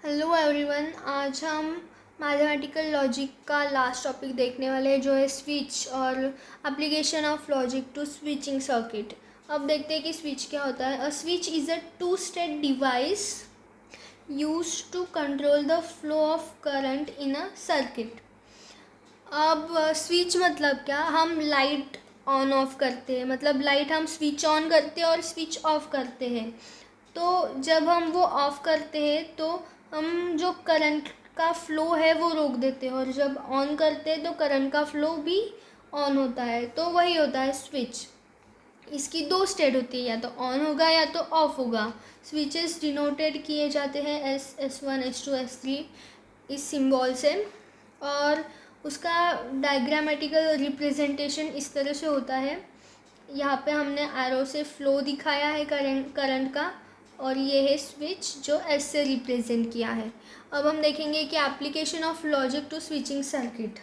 Hello everyone. आज हम mathematical logic का लास्ट टॉपिक देखने वाले हैं जो है स्विच और application of logic to switching circuit. अब देखते हैं कि स्विच क्या होता है। A switch is a two state device used to control the flow of current in a circuit. अब स्विच मतलब क्या, हम लाइट ऑन ऑफ करते हैं, मतलब लाइट हम स्विच ऑन करते हैं और स्विच ऑफ करते हैं। तो जब हम वो ऑफ करते हैं तो हम जो करंट का फ़्लो है वो रोक देते हैं, और जब ऑन करते हैं तो करंट का फ़्लो भी ऑन होता है। तो वही होता है स्विच। इसकी दो स्टेट होती है, या तो ऑन होगा या तो ऑफ होगा। स्विचेस डिनोटेड किए जाते हैं S1 S2 S3 इस सिंबल से, और उसका डायग्रामेटिकल रिप्रेजेंटेशन इस तरह से होता है। यहाँ पे हमने एरो से फ्लो दिखाया है करंट का, और ये है स्विच जो एस से रिप्रेजेंट किया है। अब हम देखेंगे कि application of logic to switching circuit.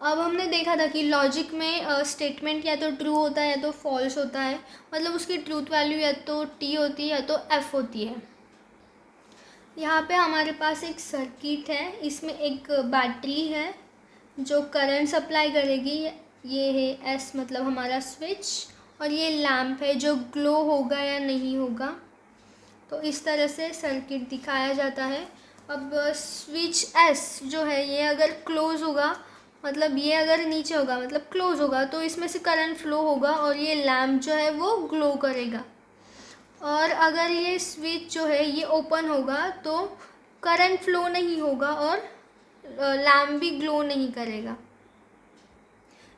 अब हमने देखा था कि लॉजिक में स्टेटमेंट या तो ट्रू होता है या तो फॉल्स होता है, मतलब उसकी ट्रूथ वैल्यू या तो टी होती है या तो एफ होती है। यहाँ पे हमारे पास एक सर्किट है, इसमें एक बैटरी है जो करंट सप्लाई करेगी। ये है एस, मतलब हमारा स्विच, और ये लैम्प है जो ग्लो होगा या नहीं होगा। तो इस तरह से सर्किट दिखाया जाता है। अब स्विच एस जो है ये अगर क्लोज होगा, मतलब ये अगर नीचे होगा मतलब क्लोज होगा, तो इसमें से करंट फ्लो होगा और ये लैम्प जो है वो ग्लो करेगा। और अगर ये स्विच जो है ये ओपन होगा तो करंट फ्लो नहीं होगा और लैम्प भी ग्लो नहीं करेगा।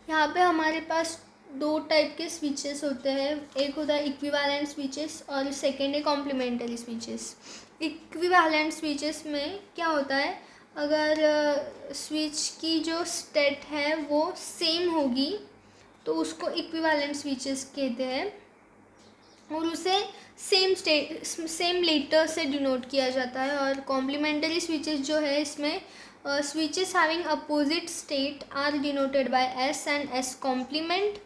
यहाँ पे हमारे पास दो टाइप के स्विचेस होते हैं, एक होता है इक्विवेलेंट स्विचेस और सेकेंड है कॉम्प्लीमेंट्री स्विचेस। इक्विवेलेंट स्विचेस में क्या होता है, अगर स्विच की जो स्टेट है वो सेम होगी तो उसको इक्विवेलेंट स्विचेस कहते हैं, और उसे सेम लेटर से डिनोट किया जाता है। और कॉम्प्लीमेंट्री स्विचेस जो है इसमें switches having opposite state are denoted by S and S complement.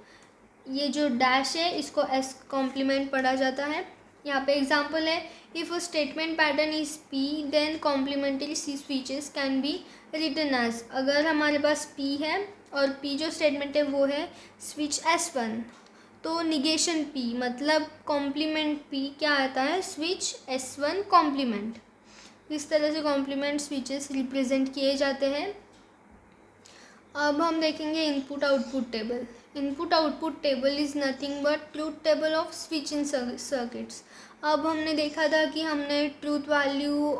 ये जो डैश है इसको एस कॉम्प्लीमेंट पढ़ा जाता है। यहाँ पे एग्जांपल है, if a statement pattern is P then complementary switches can be written as. अगर हमारे पास पी है और पी जो स्टेटमेंट है वो है स्विच S1, तो निगेशन पी मतलब कॉम्प्लीमेंट पी क्या आता है, स्विच S1 कॉम्प्लीमेंट। इस तरह से कॉम्प्लीमेंट स्विचेस रिप्रेजेंट किए जाते हैं। अब हम देखेंगे input output table. Input output table is nothing but truth table of switching circuits. अब हमने देखा था कि हमने ट्रूथ वैल्यू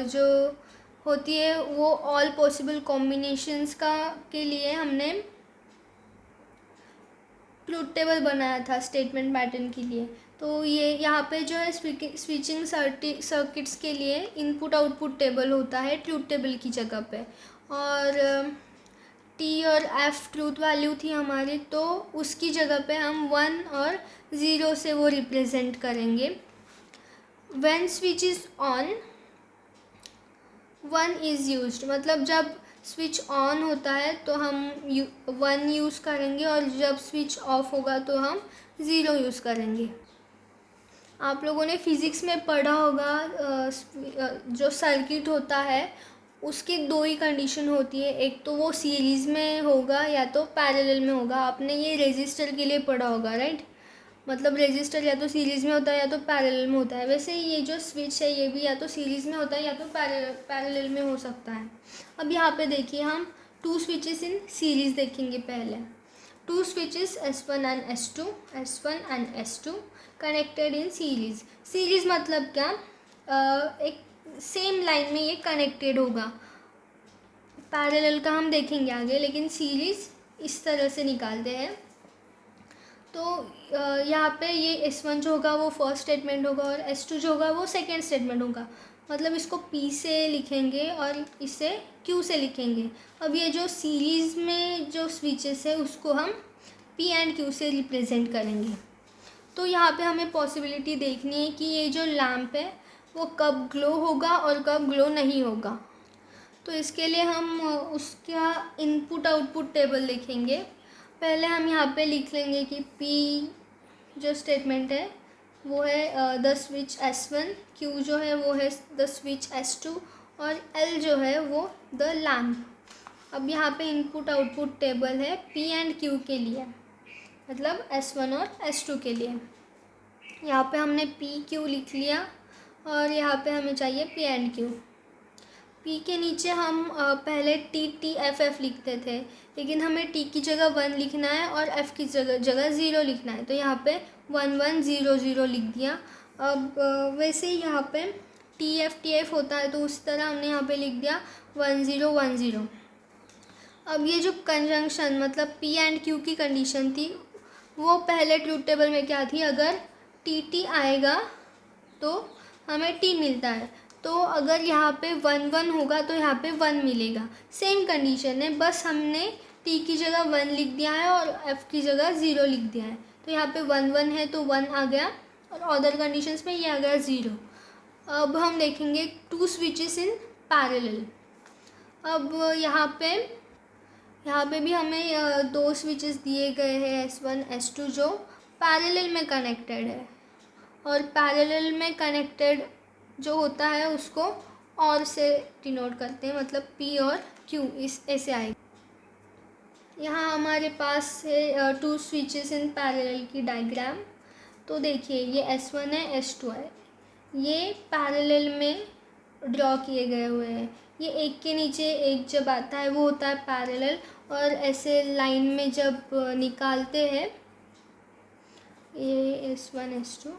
जो होती है वो ऑल पॉसिबल कॉम्बिनेशंस का के लिए हमने ट्रूथ टेबल बनाया था स्टेटमेंट पैटर्न के लिए। तो ये यहाँ पे जो है स्विचिंग सर्किट्स के लिए इनपुट आउटपुट टेबल होता है ट्रूथ टेबल की जगह पे। और टी और एफ ट्रूथ वैल्यू थी हमारी, तो उसकी जगह पे हम 1 और 0 से वो रिप्रेजेंट करेंगे। When switch is on 1 is used, मतलब जब स्विच ऑन होता है तो हम 1 यूज़ करेंगे, और जब स्विच ऑफ होगा तो हम 0 यूज़ करेंगे। आप लोगों ने फिज़िक्स में पढ़ा होगा जो सर्किट होता है उसकी दो ही कंडीशन होती है, एक तो वो सीरीज़ में होगा या तो पैरेलल में होगा। आपने ये रेजिस्टर के लिए पढ़ा होगा, राइट? मतलब रेजिस्टर या तो सीरीज़ में होता है या तो पैरेलल में होता है। वैसे ही ये जो स्विच है ये भी या तो सीरीज़ में होता है या तो पैरेलल में हो सकता है। अब यहाँ पे देखिए हम टू स्विचेस इन सीरीज़ देखेंगे पहले। Two switches S1 and S1 and S2 connected in series. Series मतलब क्या, एक सेम लाइन में ये कनेक्टेड होगा। पैरेलल का हम देखेंगे आगे, लेकिन सीरीज़ इस तरह से निकालते हैं। तो यहाँ पे ये S1 जो होगा वो फर्स्ट स्टेटमेंट होगा और S2 जो होगा वो सेकेंड स्टेटमेंट होगा। मतलब इसको P से लिखेंगे और इसे Q से लिखेंगे। अब ये जो सीरीज़ में जो स्विचेस है उसको हम P एंड Q से रिप्रेजेंट करेंगे। तो यहाँ पे हमें पॉसिबिलिटी देखनी है कि ये जो लैम्प है वो कब ग्लो होगा और कब ग्लो नहीं होगा। तो इसके लिए हम उसका इनपुट आउटपुट टेबल लिखेंगे। पहले हम यहाँ पे लिख लेंगे कि P जो स्टेटमेंट है वो है द स्विच S1, Q जो है वो है द स्विच S2 और L जो है वो द लैम्प। अब यहाँ पे इनपुट आउटपुट टेबल है P एंड Q के लिए, मतलब S1 और S2 के लिए। यहाँ पे हमने P Q लिख लिया और यहाँ पे हमें चाहिए P एंड Q। P के नीचे हम पहले T T F F लिखते थे, लेकिन हमें T की जगह 1 लिखना है और F की जगह 0 लिखना है, तो यहाँ पे 1 1 0 0 लिख दिया। अब वैसे ही यहाँ पे T F होता है, तो उस तरह हमने यहाँ पे लिख दिया 1 0 1 0। अब ये जो कंजंक्शन मतलब P एंड Q की कंडीशन थी, वो पहले ट्रूथ टेबल में क्या थी, अगर T T आएगा तो हमें T मिलता है, तो अगर यहाँ पे 1 1 होगा तो यहाँ पे 1 मिलेगा। सेम कंडीशन है, बस हमने T की जगह 1 लिख दिया है और F की जगह 0 लिख दिया है, तो यहाँ पे 1 1 है तो 1 आ गया और अदर कंडीशंस में ये आ गया 0। अब हम देखेंगे 2 स्विचेस इन पैरेलल। अब यहाँ पे भी हमें 2 स्विचेस दिए गए हैं S1 S2 जो पैरेलल में कनेक्टेड है, और पैरेलल में कनेक्टेड जो होता है उसको और से डिनोट करते हैं, मतलब P और Q इस ऐसे आएगा। यहाँ हमारे पास है 2 स्विचेस इन पैरेलल की डायग्राम। तो देखिए ये S1 है S2 है, ये पैरेलल में ड्रॉ किए गए हुए हैं। ये एक के नीचे एक जब आता है वो होता है पैरेलल, और ऐसे लाइन में जब निकालते हैं ये S1 S2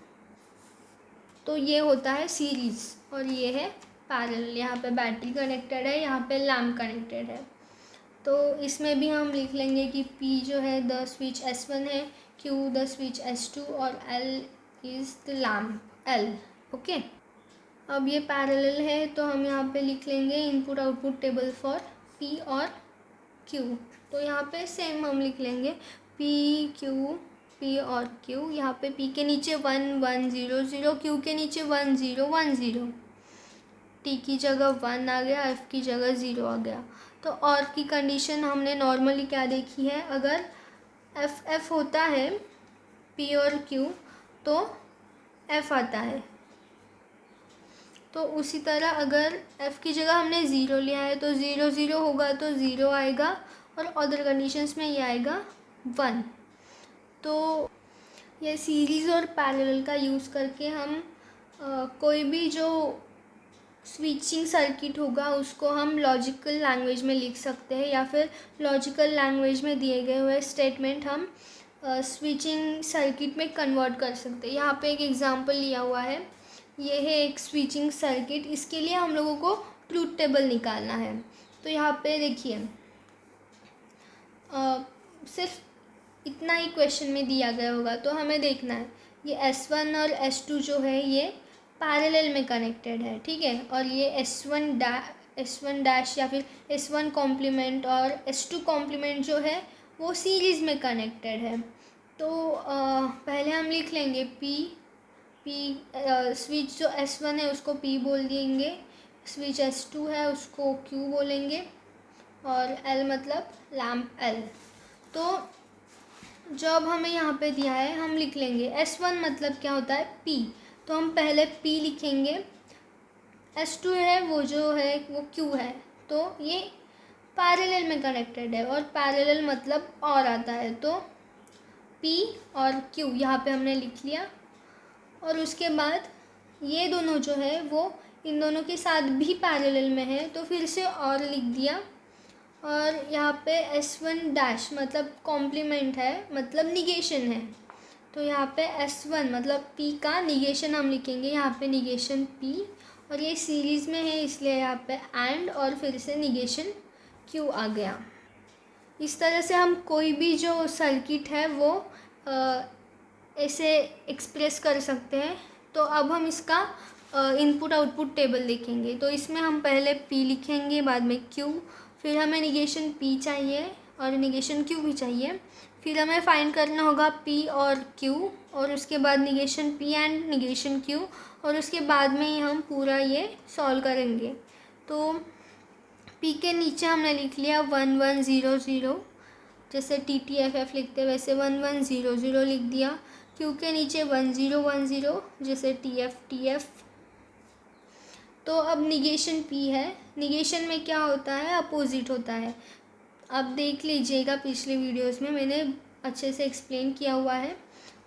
तो ये होता है सीरीज़, और ये है पैरेलल। यहाँ पे बैटरी कनेक्टेड है, यहाँ पे लैम्प कनेक्टेड है। तो इसमें भी हम लिख लेंगे कि P जो है द स्विच S1 है, Q द स्विच S2 और L is the lamp L। Okay, अब ये पैरेलल है तो हम यहाँ पे लिख लेंगे input output table for P और Q। तो यहाँ पे सेम हम लिख लेंगे P Q P और Q। यहाँ पे P के नीचे 1 1 0 0, Q के नीचे 1 0 1 0, T की जगह 1 आ गया, F की जगह 0 आ गया। तो और की कंडीशन हमने नॉर्मली क्या देखी है, अगर F होता है P और Q तो F आता है। तो उसी तरह अगर F की जगह हमने 0 लिया है तो 0 0 होगा तो 0 आएगा, और अदर कंडीशंस में ये आएगा 1। तो ये सीरीज़ और पैरेलल का यूज़ करके हम कोई भी जो स्विचिंग सर्किट होगा उसको हम लॉजिकल लैंग्वेज में लिख सकते हैं, या फिर लॉजिकल लैंग्वेज में दिए गए हुए स्टेटमेंट हम स्विचिंग सर्किट में कन्वर्ट कर सकते हैं। यहाँ पे एक एग्जांपल लिया हुआ है, ये है एक स्विचिंग सर्किट। इसके लिए हम लोगों को ट्रूथ टेबल निकालना है। तो यहाँ पे देखिए सिर्फ इतना ही क्वेश्चन में दिया गया होगा, तो हमें देखना है ये S1 और S2 जो है ये पैरेलल में कनेक्टेड है, ठीक है, और ये S1 डैश या फिर S1 कॉम्प्लीमेंट और S2 कॉम्प्लीमेंट जो है वो सीरीज़ में कनेक्टेड है। तो पहले हम लिख लेंगे स्विच जो S1 है उसको P बोल देंगे, स्विच S2 है उसको Q बोलेंगे, और L मतलब लैम्प L। तो जब हमें यहाँ पे दिया है हम लिख लेंगे S1 मतलब क्या होता है P, तो हम पहले P लिखेंगे। S2 है वो जो है वो Q है, तो ये पैरेलल में कनेक्टेड है, और पैरेलल मतलब और आता है, तो P और Q यहाँ पे हमने लिख लिया। और उसके बाद ये दोनों जो है वो इन दोनों के साथ भी पैरेलल में है, तो फिर से और लिख दिया। और यहाँ पे S1 डैश मतलब कॉम्प्लीमेंट है, मतलब निगेशन है, तो यहाँ पे S1 मतलब P का निगेशन हम लिखेंगे, यहाँ पे निगेशन P, और ये सीरीज़ में है इसलिए यहाँ पे एंड और फिर से निगेशन Q आ गया। इस तरह से हम कोई भी जो सर्किट है वो ऐसे एक्सप्रेस कर सकते हैं। तो अब हम इसका इनपुट आउटपुट टेबल देखेंगे। तो इसमें हम पहले P लिखेंगे, बाद में Q, फिर हमें निगेशन P चाहिए और निगेशन Q भी चाहिए। फिर हमें फाइंड करना होगा P और Q, और उसके बाद negation P and negation Q, और उसके बाद में ही हम पूरा ये सॉल्व करेंगे। तो P के नीचे हमने लिख लिया 1 1 0 0, जैसे TTFF लिखते हैं वैसे 1 1 0 0 लिख दिया। क्यू के नीचे 1010 जैसे TF। तो अब निगेशन P है। निगेशन में क्या होता है, अपोजिट होता है। अब देख लीजिएगा, पिछले वीडियोस में मैंने अच्छे से एक्सप्लेन किया हुआ है।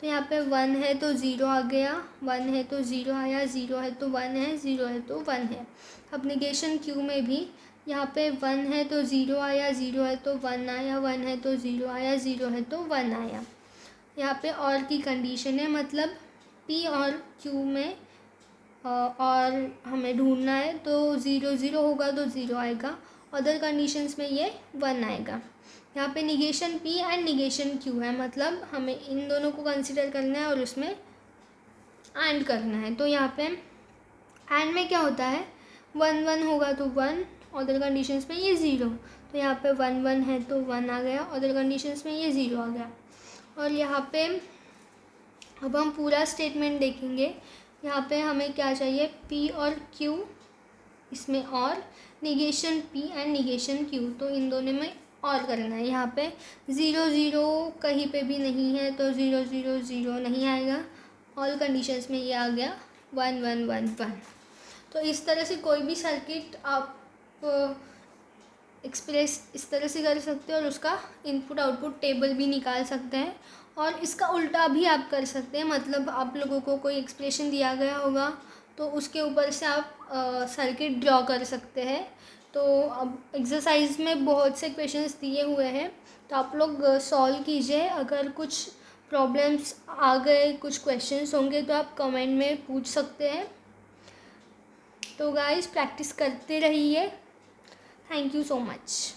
तो यहाँ पे 1 है तो 0 आ गया, 1 है तो 0 आया, 0 है तो 1 है, 0 है तो 1 है। अब निगेशन Q में भी यहाँ पे 1 है तो 0 आया, 0 है तो 1 आया, 1 है तो 0 आया, 0 है तो 1 आया। यहाँ पे और की कंडीशन है, मतलब P और Q में और हमें ढूंढना है। तो 0 0 होगा तो 0 आएगा, अदर कंडीशंस में ये 1 आएगा। यहाँ पे negation P and negation Q है, मतलब हमें इन दोनों को कंसिडर करना है और उसमें एंड करना है। तो यहाँ पे एंड में क्या होता है, 1 1 होगा तो 1, अदर कंडीशंस में ये 0। तो यहाँ पे 1 1 है तो 1 आ गया, अदर कंडीशंस में ये 0 आ गया। और यहाँ पे अब हम पूरा स्टेटमेंट देखेंगे। यहाँ पे हमें क्या चाहिए, P और Q, इसमें और negation P and negation Q, तो इन दोनों में और करना है। यहाँ पे 0 0 कहीं पे भी नहीं है तो 0 0 0 नहीं आएगा। ऑल कंडीशंस में ये आ गया 1 1 1 1। तो इस तरह से कोई भी सर्किट आप एक्सप्रेस इस तरह से कर सकते हो और उसका इनपुट आउटपुट टेबल भी निकाल सकते हैं। और इसका उल्टा भी आप कर सकते हैं, मतलब आप लोगों को कोई एक्सप्रेशन दिया गया होगा तो उसके ऊपर से आप सर्किट ड्रॉ कर सकते हैं। तो अब एक्सरसाइज में बहुत से क्वेश्चंस दिए हुए हैं, तो आप लोग सॉल्व कीजिए। अगर कुछ प्रॉब्लम्स आ गए, कुछ क्वेश्चंस होंगे तो आप कमेंट में पूछ सकते हैं। तो गाइस, प्रैक्टिस करते रहिए। Thank you so much.